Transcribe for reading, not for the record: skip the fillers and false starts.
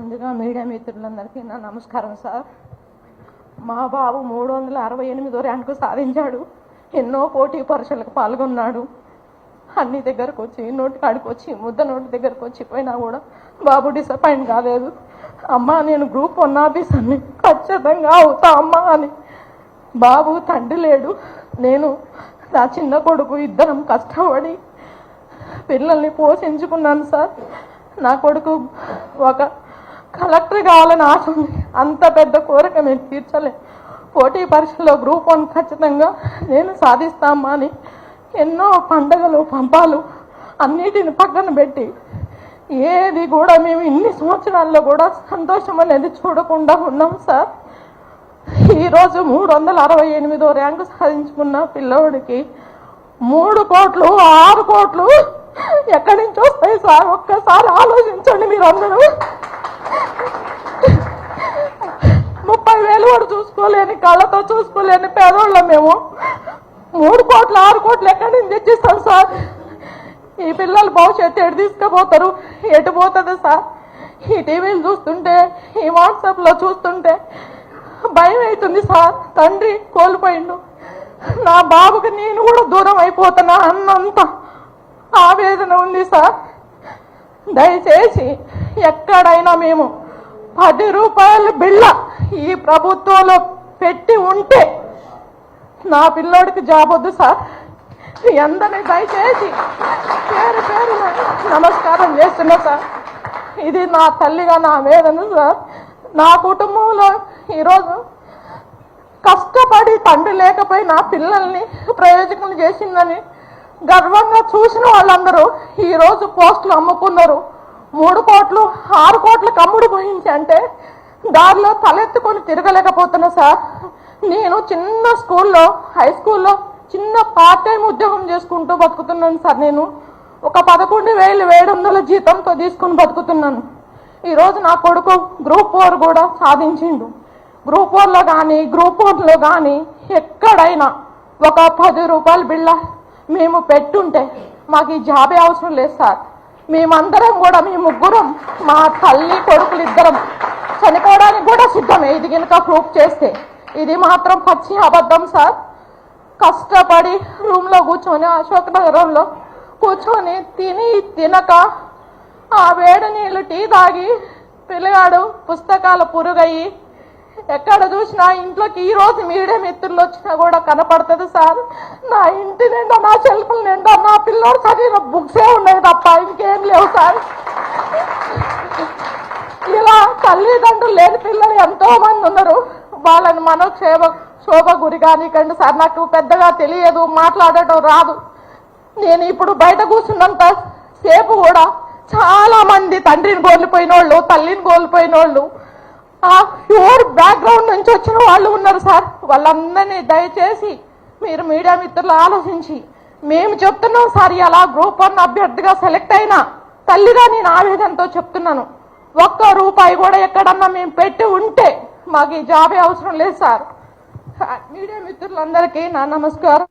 ముందుగా మీడియా మిత్రులందరికీ నా నమస్కారం సార్. మా బాబు 368వ ర్యాంకు సాధించాడు. ఎన్నో పోటీ పరీక్షలకు పాల్గొన్నాడు. అన్ని దగ్గరకు వచ్చి నోటి కాడికి వచ్చి ముద్ద నోటి దగ్గరకు వచ్చి పోయినా కూడా బాబు డిసప్పాయింట్ కాలేదు. అమ్మ నేను గ్రూప్ 1 ఆఫీసర్ని ఖచ్చితంగా అవుతా అమ్మ అని. బాబు తండ్రి లేడు, నేను నా చిన్న కొడుకు ఇద్దరం కష్టపడి పిల్లల్ని పోషించుకున్నాను సార్. నా కొడుకు ఒక కలెక్టర్ కావాలని ఆశ ఉంది. అంత పెద్ద కోరిక మేము తీర్చలేం. పోటీ పరీక్షలో గ్రూప్ 1 ఖచ్చితంగా నేను సాధిస్తామా అని ఎన్నో పండగలు పంపాలు అన్నిటిని పక్కన పెట్టి ఏది కూడా మేము ఇన్ని సంవత్సరాల్లో కూడా సంతోషం అనేది చూడకుండా ఉన్నాం సార్. ఈరోజు 368వ ర్యాంకు సాధించుకున్న పిల్లవాడికి 3 కోట్లు 6 కోట్లు ఎక్కడి నుంచి వస్తాయి సార్? ఒక్కసారి ఆలోచించండి మీరందరూ. 30,000 కూడా చూసుకోలేని, కళ్ళతో చూసుకోలేని పేదోళ్ళం మేము. 3 కోట్లు 6 కోట్లు ఎక్కడి నుంచి తెచ్చిస్తాం సార్? ఈ పిల్లల భవిష్యత్తు ఎటు తీసుకుపోతారు? ఎటు పోతుంది సార్? ఈ టీవీలు చూస్తుంటే, ఈ వాట్సాప్లో చూస్తుంటే భయం అవుతుంది సార్. తండ్రి కోల్పోయిండు, నా బాబుకి నేను కూడా దూరం అయిపోతున్నా అన్నంత ఆవేదన ఉంది సార్. దయచేసి ఎక్కడైనా మేము 10 రూపాయల బిళ్ళ ఈ ప్రభుత్వంలో పెట్టి ఉంటే నా పిల్లోడికి జాబ్ వద్దు సార్. అందరినీ దయచేసి పేరు పేరు నమస్కారం చేస్తున్నా సార్. ఇది నా తల్లిగా నా వేదన సార్. నా కుటుంబంలో ఈరోజు కష్టపడి తండ్రి లేకపోయినా పిల్లల్ని ప్రయోజకులు చేసిందని గర్వంగా చూసిన వాళ్ళందరూ ఈరోజు పోస్టులు అమ్ముకున్నారు. 3 కోట్లు 6 కోట్లకు అమ్ముడు పోయించి అంటే దారిలో తలెత్తుకొని తిరగలేకపోతున్నా సార్. నేను చిన్న స్కూల్లో, హై స్కూల్లో చిన్న పార్ట్ టైం ఉద్యోగం చేసుకుంటూ బతుకుతున్నాను సార్. నేను ఒక 11,700 జీతంతో తీసుకుని బతుకుతున్నాను. ఈరోజు నా కొడుకు గ్రూప్ 4 కూడా సాధించిండు. గ్రూప్ 4లో కానీ గ్రూప్ 1లో కానీ ఎక్కడైనా ఒక 10 రూపాయల బిళ్ళ మేము పెట్టుంటే మాకు ఈ జాబే అవసరం లేదు సార్. మేమందరం కూడా, మీ ముగ్గురం, మా తల్లి కొడుకులు ఇద్దరం చనిపోవడానికి కూడా సిద్ధమే ఇది కనుక ప్రూఫ్ చేస్తే. ఇది మాత్రం పచ్చి అబద్ధం సార్. కష్టపడి రూమ్లో కూర్చొని, అశోక్ నగరంలో కూర్చొని తిని తినక ఆ వేడి నీళ్ళు టీ తాగి పిల్లగాడు పుస్తకాల పురుగయ్యి ఎక్కడ చూసినా ఇంట్లోకి ఈరోజు మీడియా మిత్రులు వచ్చినా కూడా కనపడుతుంది సార్. నా ఇంటి నిండా, నా షెల్ఫ్ల నిండా నా పిల్లోడు చదివిన బుక్సే ఉన్నాయి తప్ప ఇంకేం లేవు సార్. ఇలా తల్లిదండ్రులు లేని పిల్లలు ఎంతో మంది ఉన్నారు. వాళ్ళని మనం శోభ గురి కానికండి సార్. నాకు పెద్దగా తెలియదు, మాట్లాడటం రాదు. నేను ఇప్పుడు బయట కూర్చున్నంత సేపు కూడా చాలా మంది తండ్రిని కోల్పోయిన వాళ్ళు, తల్లిని కోల్పోయిన వాళ్ళు, ఆ ప్యూర్ బ్యాక్గ్రౌండ్ నుంచి వచ్చిన వాళ్ళు ఉన్నారు సార్. వాళ్ళందరినీ దయచేసి మీరు మీడియా మిత్రులు ఆలోచించి, మేము చెప్తున్నాం సార్, ఇలా గ్రూప్ 1 అభ్యర్థిగా సెలెక్ట్ అయినా తల్లిగా నేను ఆవేదనతో చెప్తున్నాను. 1 రూపాయి కూడా ఎక్కడన్నా మేము పెట్టి ఉంటే మాకు ఈ జాబే అవసరం లేదు సార్. మీడియా మిత్రులందరికీ నా నమస్కారం.